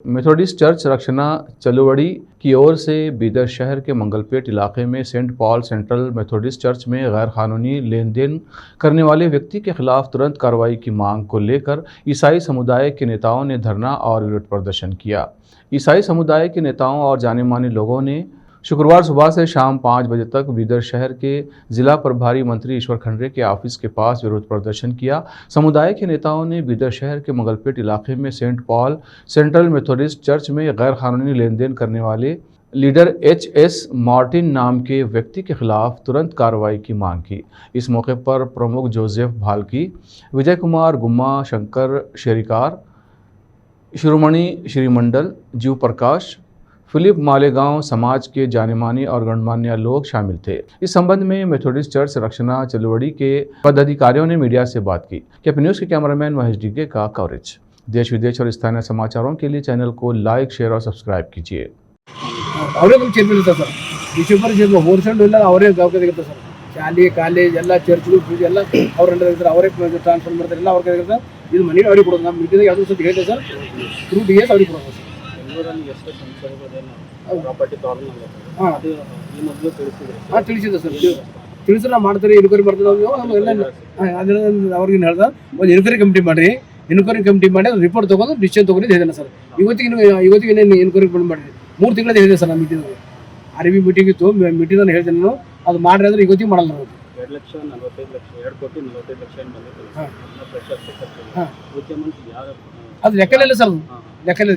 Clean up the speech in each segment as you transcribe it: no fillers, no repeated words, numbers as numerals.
Methodist church रक्षना चलुवड़ी की ओर से बीदर शहर के मंगलपेट इलाके में Saint Paul Central Methodist Church में गैर कानूनी लेन देन करने वाले व्यक्ति के खिलाफ तुरंत कार्रवाई की मांग को लेकर ईसाई समुदाय के नेताओं ने धरना और विरोध प्रदर्शन किया। ईसाई समुदाय के नेताओं और जाने माने लोगों ने शुक्रवार सुबह से शाम 5 बजे तक बीदर शहर के जिला प्रभारी मंत्री ईश्वर खंडरे के ऑफिस के पास विरोध प्रदर्शन किया। समुदाय के नेताओं ने बीदर शहर के मंगलपेट इलाके में Saint Paul Central Methodist Church में गैर कानूनी लेन देन करने वाले लीडर एच.एस. मार्टिन नाम के व्यक्ति के खिलाफ तुरंत कार्रवाई की मांग की। इस मौके पर प्रमुख जोसेफ भालकी, विजय कुमार गुम्मा, शंकर शेरिकार, शिरोमणि श्रीमंडल, जीव प्रकाश, फिलिप मालेगांव समाज के जाने-माने और गणमान्य लोग शामिल थे। इस संबंध में मेथोडिस्ट चर्च रक्षना चलुवड़ी के पदाधिकारियों ने मीडिया से बात की। केपी न्यूज़ के कैमरामैन महेश डिगे का कवरेज। देश विदेश और स्थानीय समाचारों के लिए चैनल को लाइक, शेयर और सब्सक्राइब कीजिए। ಶಾಲೆ ಕಾಲೇಜ್ ಎಲ್ಲ ಚರ್ಚ್ಗಳು ಪೂಜೆ ಎಲ್ಲ ಅವ್ರ ಅವರೇ ಟ್ರಾನ್ಸ್ಫರ್ ಮಾಡ್ತಾರೆ ಎಲ್ಲ ಅವ್ರ ಕೈ ಇದು ಮನೆ ಅವ್ರಿಗೆ ಕೊಡೋದು ನಮ್ಮ ಮೀಟಿಂಗ್ ಯಾವುದೋ ಸತಿ ಹೇಳಿದೆ ಸರ್ ಥ್ರೂ ಡಿ ಎಸ್ ಅವ್ರಿಗೆ ಕೊಡೋದು ಹಾಂ ತಿಳಿಸಿದೆ ಸರ್ ತಿಳಿಸಿ ನಾವು ಮಾಡ್ತಾರೆ ಎನ್ಕ್ವೈರಿ ಮಾಡ್ತಾರೆ ಎಲ್ಲ ಅವ್ರಿಗೆ ಹೇಳ್ದ ಒಂದು ಎನ್ಕ್ವೈರಿ ಕಮಿಟಿ ಮಾಡಿರಿ ಎನ್ಕ್ವೈರಿ ಕಮಿಟಿ ಮಾಡಿ ರಿಪೋರ್ಟ್ ತೊಗೊಂಡು ಡಿಸಿಷನ್ ತೊಗೊಂಡು ಹೇಳಿದೆ ಸರ್ ಇವತ್ತಿಗೆ ಎನ್ಕ್ವೈರಿ ಮಾಡಿರಿ 3 ತಿಂಗಳಲ್ಲಿ ಹೇಳಿದೆ ಸರ್ ನಮ್ಮ ಮೀಟಿಂಗ್ ಆರ್ ಬಿ ಮೀಟಿಂಗ್ ಇತ್ತು ಮೀಟಿಂಗ್ ನಾನು ಹೇಳಿದೆ ನಾನು ಅದು ಮಾಡ್ರಿ ಅಂದ್ರೆ ಇವತ್ತಿಗೆ ಮಾಡಲ್ಲ ನಾವು 2,45,00,000 ಅದು ಲೆಕ್ಕಲಿಲ್ಲ ಸರ್ ಲೆಕ್ಕಲಿಲ್ಲ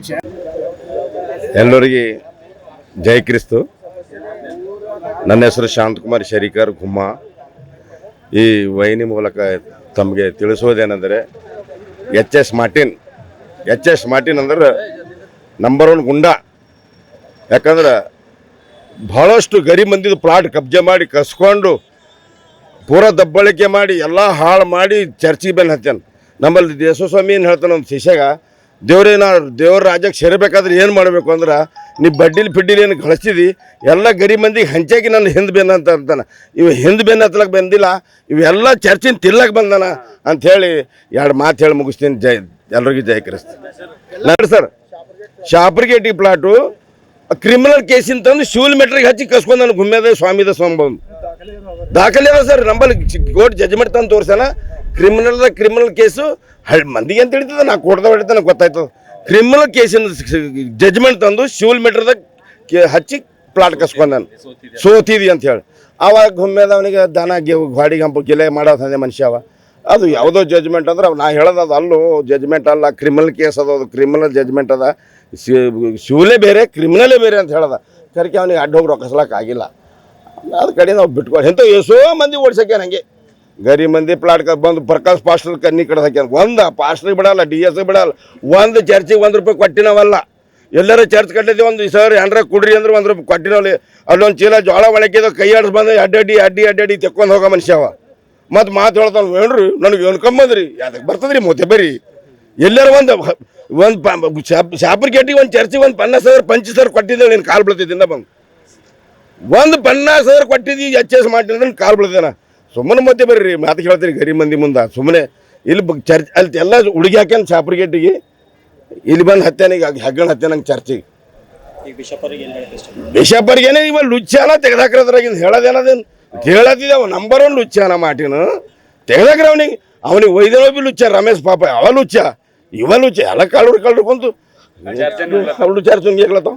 ಎಲ್ಲರಿಗೆ ಜೈ ಕ್ರಿಸ್ತು ನನ್ನ ಹೆಸರು ಶಾಂತಕುಮಾರ್ ಶೇರಿಕರ್ ಗುಮ್ಮ ಈ ವೈನಿ ಮೂಲಕ ತಮಗೆ ತಿಳಿಸೋದೇನೆಂದರೆ ಎಚ್.ಎಸ್. ಮಾರ್ಟಿನ್ ಅಂದ್ರೆ ನಂಬರ್ 1 ಗುಂಡ ಯಾಕಂದ್ರೆ ಬಹಳಷ್ಟು ಗರೀಬ್ ಮಂದಿದು ಪ್ಲಾಟ್ ಕಬ್ಜೆ ಮಾಡಿ ಕಸ್ಕೊಂಡು ಪೂರ ದಬ್ಬಳಿಕೆ ಮಾಡಿ ಎಲ್ಲ ಹಾಳು ಮಾಡಿ ಚರ್ಚಿಗೆ ಬೆನ್ನು ಹತ್ಯಾನ ನಮ್ಮಲ್ಲಿ ದೇಶಸ್ವಾಮಿ ಏನು ಹೇಳ್ತಾನೆ ಒಂದು ಶಿಷ್ಯಾಗ ದೇವ್ರ ರಾಜ್ಯಕ್ಕೆ ಸೇರಬೇಕಾದ್ರೆ ಏನು ಮಾಡಬೇಕು ಅಂದ್ರೆ ನೀ ಬಡ್ಡಿಲಿ ಏನು ಗಳಿಸಿದಿ ಎಲ್ಲ ಗರೀಬ್ ಮಂದಿಗೆ ಹಂಚಾಗಿ ನನ್ನ ಹಿಂದೆ ಬೆನ್ನ ಅಂತ ಅಂತಾನೆ ಇವು ಹಿಂದೆ ಬೆನ್ನು ಹತ್ತಲಕ್ಕೆ ಬಂದಿಲ್ಲ ಇವೆಲ್ಲ ಚರ್ಚಿನ ತಿಲ್ಲಕ್ಕೆ ಬಂದಾನ ಅಂಥೇಳಿ 2 ಮಾತು ಹೇಳಿ ಮುಗಿಸ್ತೀನಿ ಎಲ್ಲರಿಗೂ ಜೈ ಕ್ರಿಸ್ತ ನೋಡಿ ಸರ್ ಶಾಪರ್ಗೇಟಿ ಪ್ಲಾಟು ಕ್ರಿಮಿನಲ್ ಕೇಸಿನ ತಂದು ಶಿವಲ್ ಮೆಟ್ರಿಗೆ ಹಚ್ಚಿ ಕಸ್ಕೊಂಡು ನಾನು ಗುಮ್ಮೆದ ಸ್ವಾಮಿದ ಸ್ವಂಬಂದು ದಾಖಲೆ ಅದ ಸರ್ ನಂಬಲ್ಲಿ ಕೋರ್ಟ್ ಜಜ್ಮೆಂಟ್ ತಂದು ತೋರ್ಸಣ ಕ್ರಿಮಿನಲ್ ಕೇಸು ಮಂದಿಗೆ ಅಂತ ಹೇಳ್ತದೆ ನಾ ಕೋರ್ಟ್ದಾಗ ಹೊಡಿತ ನನಗೆ ಗೊತ್ತಾಯ್ತದ ಕ್ರಿಮಿನಲ್ ಕೇಸಿನ ಜಜ್ಮೆಂಟ್ ತಂದು ಶಿವಲ್ ಮೆಟ್ರದಾಗ ಹಚ್ಚಿ ಪ್ಲಾಟ್ ಕಸ್ಕೊಂಡು ನಾನು ಸೋತಿದಿ ಅಂತ ಹೇಳಿ ಆವಾಗ ಗುಮ್ಮೆದ ಅವನಿಗೆ ದನ ಗಾಡಿಗೆ ಹಂಪ ಗಿಲೆ ಮಾಡೋದು ಮನುಷ್ಯ ಅವ ಅದು ಯಾವುದೋ ಜಜ್ಮೆಂಟ್ ಅಂದ್ರೆ ನಾ ಹೇಳೋದು ಅದು ಅಲ್ಲೂ ಜಜ್ಮೆಂಟ್ ಅಲ್ಲ ಕ್ರಿಮಿನಲ್ ಕೇಸ್ ಅದು ಕ್ರಿಮಿನಲ್ ಜಜ್ಮೆಂಟ್ ಅದ ಶಿವಲೇ ಬೇರೆ ಕ್ರಿಮಿನಲೇ ಬೇರೆ ಅಂತ ಹೇಳದ ಕರಿಕೆ ಅವನಿಗೆ ಅಡ್ಡ ಹೋಗಿ ರೊಕ್ಕಿಸ್ಲಕ್ಕೆ ಆಗಿಲ್ಲ ಅದು ಕಡೆ ನಾವು ಬಿಟ್ಕೊಂಡು ಎಂತ ಎಷ್ಟೋ ಮಂದಿ ಓಡಿಸಕ್ಕೆ ನನಗೆ ಗರೀಬ್ ಮಂದಿ ಪ್ಲಾಟ್ ಬಂದು ಪ್ರಕಾಶ್ ಪಾಸ್ಟರ್ ಕನ್ನಿ ಕಡೆ ಹಾಕ್ಯಾನ ಒಂದು ಪಾಸ್ಟ್ರಿಗೆ ಬಿಡಲ್ಲ DS ಬಿಡಲ್ಲ ಒಂದು ಚರ್ಚಿಗೆ ₹1 ಕೊಟ್ಟಿನವಲ್ಲ ಎಲ್ಲರೂ ಚರ್ಚ್ ಕಟ್ಟಿದ್ವಿ ಒಂದು ಸರ್ ಏನಾರ ಕುಡ್ರಿ ಅಂದ್ರೆ ₹1 ಕೊಟ್ಟಿನವಲ್ಲಿ ಅಲ್ಲೊಂದು ಚೀಲ ಜೋಳ ಒಳಕಿದ ಕೈ ಆಡಿಸ್ ಬಂದು ಅಡ್ಡಿ ತೆಕ್ಕೊಂಡು ಹೋಗೋ ಮನುಷ್ಯವ ಮತ್ತು ಮಾತು ಹೇಳ್ತಾನೆ ಏನ್ರಿ ನನಗೆ ಅನ್ಕೊಂಬಂದ್ರಿ ಅದಕ್ಕೆ ಬರ್ತದ್ರಿ ಮೂತೆ ಬರ್ರಿ ಎಲ್ಲರೂ ಒಂದು ಶಾಪರ್ ಗೇಟಿಗೆ ಒಂದು ಚರ್ಚಿಗೆ ಒಂದು 50,000 25,000 ಕೊಟ್ಟಿದ್ದೆ ನೀನು ಕಾಲು ಬೀಳ್ತಿದ್ದಿಂದ ಬಂದು ಒಂದು 50,000 ಕೊಟ್ಟಿದ್ದಿ ಎಚ್.ಎಸ್. ಮಾಡಿದ್ರೆ ಕಾಲು ಬೀಳ್ತೇನೆ ಸುಮ್ಮನೆ ಮತ್ತೆ ಬರ್ರಿ ಮಾತು ಹೇಳ್ತೀರಿ ಗರೀಬ್ ಮಂದಿ ಮುಂದೆ ಸುಮ್ಮನೆ ಇಲ್ಲಿ ಚರ್ಚ್ ಅಲ್ಲಿ ಎಲ್ಲ ಹುಡುಗಿ ಹಾಕ್ಯಾನ ಶಾಪರ್ ಗೇಟಿಗೆ ಇಲ್ಲಿ ಬಂದು ಹತ್ಯಾನಿಗೆ ಹೆಗ್ಗಣ ಹತ್ಯಾನಂಗೆ ಚರ್ಚಿಗೆ ಬಿಷಪ್ಪರಿಗೇನೆ ಇವಾಗ ಲುಚ್ಚಾನ ತೆಗೆದಾಕ್ರದ್ರಾಗಿಂದ ಹೇಳೋದೇನದೇನು ಹೇಳತ್ತಿದ್ದಾವ ನಂಬರ್ 1 ಲುಚ್ಚಾನ ಮಾಟಿನ ತೆಗೆದಾಕ್ರ ಅವನಿಗೆ ಒಯ್ದೇನೋ ಬಿ ಲುಚ್ಚ ರಮೇಶ್ ಪಾಪ ಅವ ಲುಚ್ಚ ಇವ ಲುಚ್ಚ ಎಲ್ಲ ಕಳ್ರು ಕುಂತು ಚರ್ಚ್ ಹೇಳ್ತಾವ